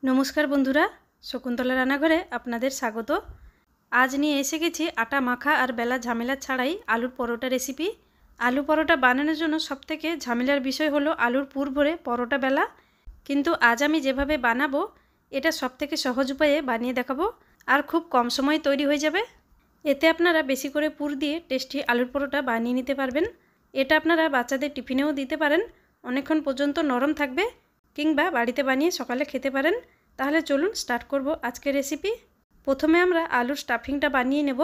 नमस्कार बंधुरा शकुन्तला रान्नाघरे आपनादेर स्वागत। आज निये एसे गेছি आटा माखा और बेला झामेला छाड़ाई आलुर परोटा रेसिपि। आलू परोटा बानानोर जोन्नो सबथेके झामेलार विषय हलो आलुर पुर भरे परोटा बेला। किन्तु आज आमी जेभावे बानाबो एटा सबथेके सहज उपाये बानिये देखाबो और खूब कम समय तैरी हये जाबे। एते आपनारा बेशी करे पुर दिये टेस्टी आलुर परोटा बानिये निते पारबेन। एटा आपनारा बाच्चादेर टिफिनेও दिते पारेन, अनेकक्षण पर्यन्त नरम थाकबे, किंबा बाड़ीते बानिये सकाले खेते पारेन। ताहले चलुन स्टार्ट करब आजकेर रेसिपि। प्रथमे आमरा आलुर स्टाफिंगटा बानिये नेब।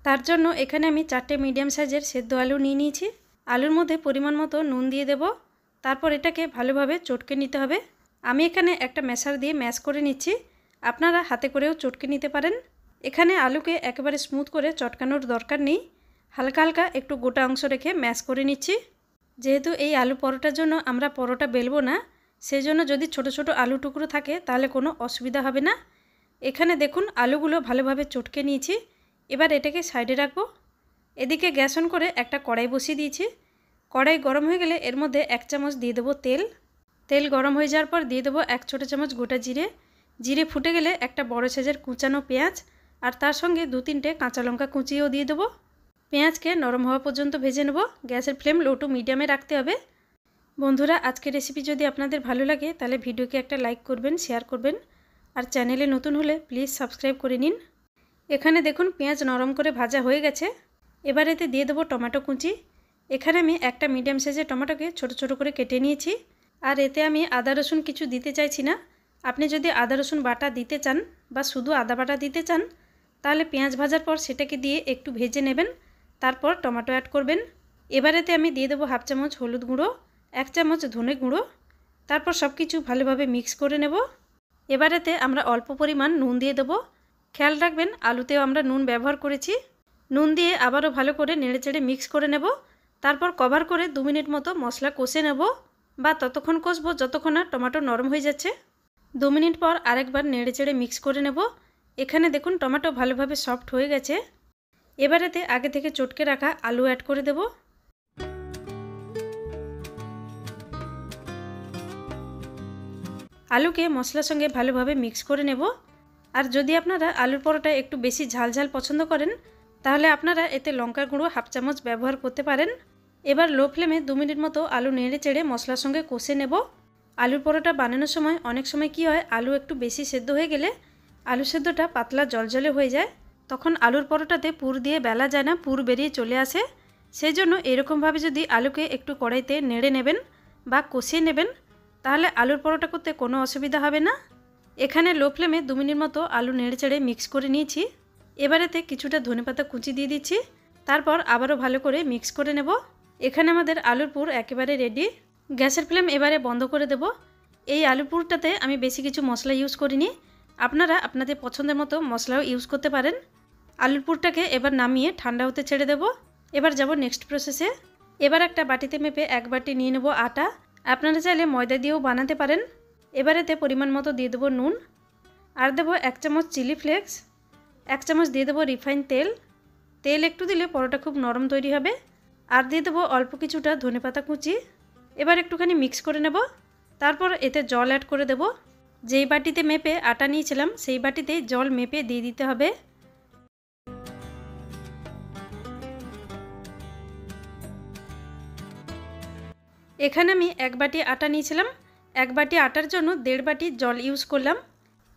तार जोन्नो एखाने आमि 4टे मिडियाम साइजेर सेদ্ধ आलू निये निয়েছি। आलुर मध्य परिमाण मतो नुन दिये देब। तारपर एटाके भालोभाबे चटके निते होबे। आमि एखाने एकटा मैशार दिये मैश करे निচ্ছি। आपनारा हाते करेও चटके निते पारेन। एखाने आलूके एकेबारे स्मुथ करे चटकानोर दरकार नेই, हालका हालका एकटु गोटा अंश रेखे मैश करे निচ্ছি। जेहेतु এই आलू परोटार जोन्नो आमरा परोटा बेलबो ना, সেই জন্য যদি ছোট ছোট আলু টুকরো থাকে তাহলে কোনো অসুবিধা হবে না। এখানে দেখুন আলুগুলো ভালোভাবে চটকে নিয়েছি। এবার এটাকে সাইডে রাখবো। এদিকে গ্যাস অন করে একটা কড়াই বসিয়ে দিয়েছি। কড়াই গরম হয়ে গেলে এর মধ্যে 1 চামচ দিয়ে দেবো তেল। তেল গরম হয়ে যাওয়ার পর দিয়ে দেবো 1 ছোট চামচ গোটা জিরে। জিরে ফুটে গেলে একটা বড় সাইজের কুচানো পেঁয়াজ আর তার সঙ্গে 2-3টে কাঁচা লঙ্কা কুচিয়েও দিয়ে দেবো। পেঁয়াজকে নরম হওয়া পর্যন্ত ভেজে নেব। গ্যাসের ফ্লেম লো টু মিডিয়ামে রাখতে হবে। বন্ধুরা আজকের রেসিপি যদি আপনাদের ভালো লাগে তাহলে ভিডিওকে একটা লাইক করবেন, শেয়ার করবেন আর চ্যানেলে নতুন হলে প্লিজ সাবস্ক্রাইব করে নিন। এখানে দেখুন পেঁয়াজ নরম করে ভাজা হয়ে গেছে। এবার এতে দিয়ে দেবো টমেটো কুচি। এখানে আমি একটা মিডিয়াম সাইজের টমেটোকে ছোট ছোট করে কেটে নিয়েছি। আর এতে আমি আদা রসুন কিছু দিতে চাইছি না। আপনি যদি আদা রসুন বাটা দিতে চান বা শুধু আদা বাটা দিতে চান তাহলে পেঁয়াজ ভাজার পর সেটাকে দিয়ে একটু ভেজে নেবেন, তারপর টমেটো অ্যাড করবেন। এবার এতে আমি দিয়ে দেবো 1/2 চামচ হলুদ গুঁড়ো, 1 চামচ ধনে গুঁড়ো, তারপর সব কিছু ভালোভাবে মিক্স করে নেব। এবার এতে আমরা অল্প পরিমাণ নুন দিয়ে দেবো। খেয়াল রাখবেন আলুতেও আমরা নুন ব্যবহার করেছি। নুন দিয়ে আবারও ভালো করে নেড়েচেড়ে মিক্স করে নেব। তারপর কভার করে 2 মিনিট মতো মশলা কষে নেব, বা ততক্ষণ কষবো যতক্ষণ না টমেটো নরম হয়ে যাচ্ছে। 2 মিনিট পর আরেকবার নেড়েচেড়ে মিক্স করে নেব। এখানে দেখুন টমেটো ভালোভাবে সফট হয়ে গেছে। এবার এতে আগে থেকে চটকে রাখা আলু অ্যাড করে দেব। আলুকে মশলার সঙ্গে ভালোভাবে মিক্স করে নেব। আর যদি আপনারা আলুর পরোটা একটু বেশি ঝাল ঝাল পছন্দ করেন তাহলে আপনারা এতে লঙ্কার গুঁড়ো 1/2 চামচ ব্যবহার করতে পারেন। এবার লো ফ্লেমে 2 মিনিট মতো আলু নেড়ে চেড়ে মশলার সঙ্গে কষে নেব। আলুর পরোটা বানানোর সময় অনেক সময় কি হয়, আলু একটু বেশি সেদ্ধ হয়ে গেলে আলু সেদ্ধটা পাতলা জলজলে হয়ে যায়, তখন আলুর পরোটাতে পুর দিয়ে বেলা যায় না, পুর বেরিয়ে চলে আসে। সেই জন্য এরকমভাবে যদি আলুকে একটু কড়াইতে নেড়ে নেবেন বা কষিয়ে নেবেন তাহলে আলুর পরোটা করতে কোনো অসুবিধা হবে না। এখানে লো ফ্লেমে 2 মিনিট মতো আলু নেড়েচেড়ে মিক্স করে নিয়েছি। এবার এতে কিছুটা ধনেপাতা কুচি দিয়ে দিচ্ছি। তারপর আবারও ভালো করে মিক্স করে নেব। এখানে আমাদের আলুর পুর একেবারে রেডি। গ্যাসের ফ্লেম এবারে বন্ধ করে দেব। এই আলুর পুরটাতে আমি বেশি কিছু মশলা ইউজ করিনি, আপনারা আপনাদের পছন্দের মতো মশলাও ইউজ করতে পারেন। আলুর পুরটাকে এবার নামিয়ে ঠান্ডা হতে ছেড়ে দেব। এবার যাব নেক্সট প্রসেসে। এবার একটা বাটিতে মেপে 1 বাটি নিয়ে নেব আটা। আপনারা চাইলে ময়দা দিয়েও বানাতে পারেন। এবার এতে পরিমাণ মতো দিয়ে দেবো নুন, আর দেবো 1 চামচ চিলি ফ্লেক্স, 1 চামচ দিয়ে দেবো রিফাইন তেল। তেল একটু দিলে পরোটা খুব নরম তৈরি হবে। আর দিয়ে দেবো অল্প কিছুটা ধনেপাতা কুচি। এবার একটুখানি মিক্স করে নেব। তারপর এতে জল অ্যাড করে দেব। যেই বাটিতে মেপে আটা নিয়েছিলাম সেই বাটিতেই জল মেপে দিয়ে দিতে হবে। এখানে আমি 1 বাটি আটা নিয়েছিলাম, 1 বাটি আটার জন্য 1.5 বাটি জল ইউজ করলাম।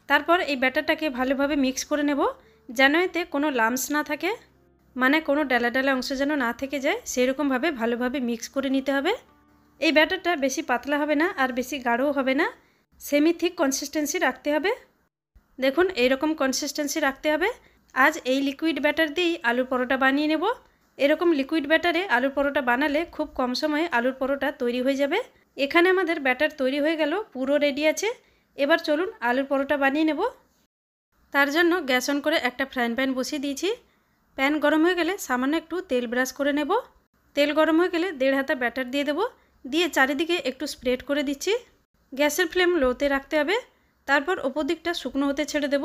তারপর এই ব্যাটারটাকে ভালোভাবে মিক্স করে নেব, যেন এতে কোনো লাম্পস না থাকে, মানে কোনো ডালা ডালা অংশ যেন না থেকে যায়, সেরকমভাবে ভালোভাবে মিক্স করে নিতে হবে। এই ব্যাটারটা বেশি পাতলা হবে না আর বেশি গাঢ়ও হবে না, সেমি থিক কনসিস্টেন্সি রাখতে হবে। দেখুন এইরকম কনসিস্টেন্সি রাখতে হবে। আজ এই লিকুইড ব্যাটার দিয়েই আলুর পরোটা বানিয়ে নেব। এরকম লিকুইড ব্যাটারে আলুর পরোটা বানালে খুব কম সময়ে আলুর পরোটা তৈরি হয়ে যাবে। এখানে আমাদের ব্যাটার তৈরি হয়ে গেল, পুরো রেডি আছে। এবার চলুন আলুর পরোটা বানিয়ে নেব। তার জন্য গ্যাস অন করে একটা ফ্রাইং প্যান বসিয়ে দিয়েছি। প্যান গরম হয়ে গেলে সামান্য একটু তেল ব্রাশ করে নেব। তেল গরম হয়ে গেলে 1.5 হাতা ব্যাটার দিয়ে দেবো, দিয়ে চারিদিকে একটু স্প্রেড করে দিচ্ছি। গ্যাসের ফ্লেম লোতে রাখতে হবে। তারপর ওপর দিকটা শুকনো হতে ছেড়ে দেব।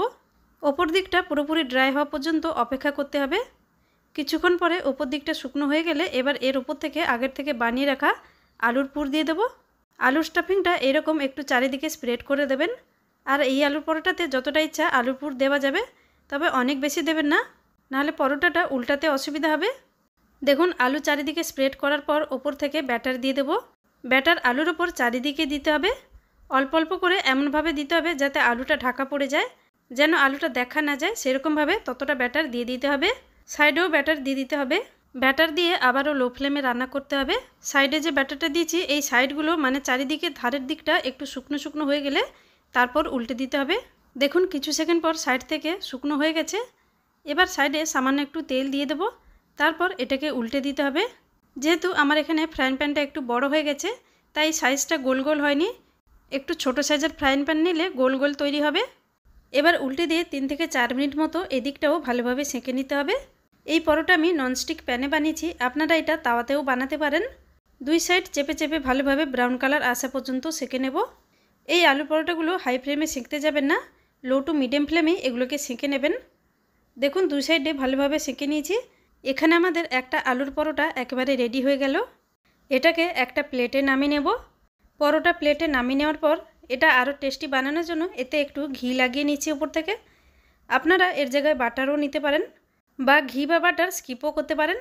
ওপর দিকটা পুরোপুরি ড্রাই হওয়া পর্যন্ত অপেক্ষা করতে হবে। কিছুক্ষণ পরে ওপর দিকটা শুকনো হয়ে গেলে এবার এর উপর থেকে আগের থেকে বানিয়ে রাখা আলুর পুর দিয়ে দেব। আলুর স্টাফিংটা এরকম একটু চারিদিকে স্প্রেড করে দেবেন। আর এই আলুর পরোটাতে যতটা ইচ্ছা আলুর পুর দেওয়া যাবে, তবে অনেক বেশি দেবেন না, নাহলে পরোটাটা উল্টাতে অসুবিধা হবে। দেখুন আলু চারিদিকে স্প্রেড করার পর ওপর থেকে ব্যাটার দিয়ে দেব। ব্যাটার আলুর ওপর চারিদিকে দিতে হবে, অল্প অল্প করে এমনভাবে দিতে হবে যাতে আলুটা ঢাকা পড়ে যায়, যেন আলুটা দেখা না যায় সেরকমভাবে ততটা ব্যাটার দিয়ে দিতে হবে। সাইডেও ব্যাটার দিয়ে দিতে হবে। ব্যাটার দিয়ে আবারও লো ফ্লেমে রান্না করতে হবে। সাইডে যে ব্যাটারটা দিয়েছি এই সাইডগুলো মানে চারিদিকে ধারের দিকটা একটু শুকনো শুকনো হয়ে গেলে তারপর উল্টে দিতে হবে। দেখুন কিছু সেকেন্ড পর সাইড থেকে শুকনো হয়ে গেছে। এবার সাইডে সামান্য একটু তেল দিয়ে দেব, তারপর এটাকে উল্টে দিতে হবে। যেহেতু আমার এখানে ফ্রাইং প্যানটা একটু বড় হয়ে গেছে তাই সাইজটা গোল গোল হয়নি, একটু ছোট সাইজের ফ্রাইং প্যান নিলে গোল গোল তৈরি হবে। এবার উল্টে দিয়ে 3 থেকে 4 মিনিট মতো এদিকটাও ভালোভাবে সেঁকে নিতে হবে। এই পরোটা আমি ননস্টিক প্যানে বানিয়েছি, আপনারা এটা তাওয়াতেও বানাতে পারেন। 2 সাইড চেপে চেপে ভালোভাবে ব্রাউন কালার আসা পর্যন্ত সেঁকে নেব। এই আলু পরোটাগুলো হাই ফ্লেমে সেঁকতে যাবেন না, লো টু মিডিয়াম ফ্লেমে এগুলোকে সেঁকে নেবেন। দেখুন 2 সাইডে ভালোভাবে সেঁকে নিয়েছি। এখানে আমাদের একটা আলুর পরোটা একেবারে রেডি হয়ে গেল। এটাকে একটা প্লেটে নামিয়ে নেব। পরোটা প্লেটে নামিয়ে নেওয়ার পর এটা আরও টেস্টি বানানোর জন্য এতে একটু ঘি লাগিয়ে নিচ্ছি উপর থেকে। আপনারা এর জায়গায় বাটারও নিতে পারেন বা ঘি বা বাটার স্কিপও করতে পারেন।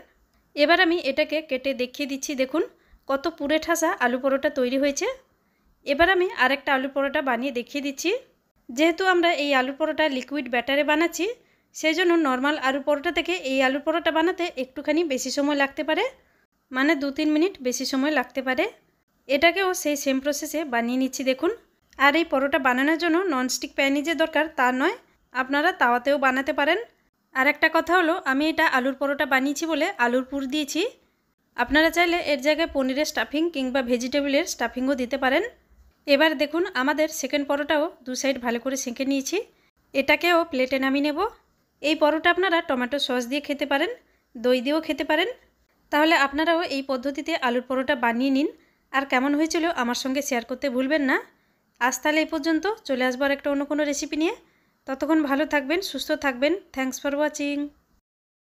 এবার আমি এটাকে কেটে দেখিয়ে দিচ্ছি, দেখুন কত পুরে ঠাসা আলু পরোটা তৈরি হয়েছে। এবার আমি আরেকটা আলু পরোটা বানিয়ে দেখিয়ে দিচ্ছি। যেহেতু আমরা এই আলু পরোটা লিকুইড ব্যাটারে বানাচ্ছি, সেই জন্য নর্মাল আলু পরোটা থেকে এই আলু পরোটা বানাতে একটুখানি বেশি সময় লাগতে পারে, মানে 2-3 মিনিট বেশি সময় লাগতে পারে। এটাকেও সেই সেম প্রসেসে বানিয়ে নিচ্ছি দেখুন। আর এই পরোটা বানানোর জন্য ননস্টিক প্যানই যে দরকার তা নয়, আপনারা তাওয়াতেও বানাতে পারেন। আর একটা কথা হলো, আমি এটা আলুর পরোটা বানিয়েছি বলে আলুর পুর দিয়েছি। আপনারা চাইলে এর জায়গায় পনিরের স্টাফিং কিংবা ভেজিটেবলের স্টাফিংও দিতে পারেন। এবার দেখুন আমাদের সেকেন্ড পরোটাও 2 সাইড ভালো করে সেঁকে নিয়েছি। এটাকেও প্লেটে নামিয়ে নেব। এই পরোটা আপনারা টমেটো সস দিয়ে খেতে পারেন, দই দিয়েও খেতে পারেন। তাহলে আপনারাও এই পদ্ধতিতে আলুর পরোটা বানিয়ে নিন, আর কেমন হয়েছিল আমার সঙ্গে শেয়ার করতে ভুলবেন না। আজ তাহলে এই পর্যন্ত, চলে আসবো আর একটা অন্য কোনো রেসিপি নিয়ে। ততক্ষণ ভালো থাকবেন, সুস্থ থাকবেন। Thanks for watching.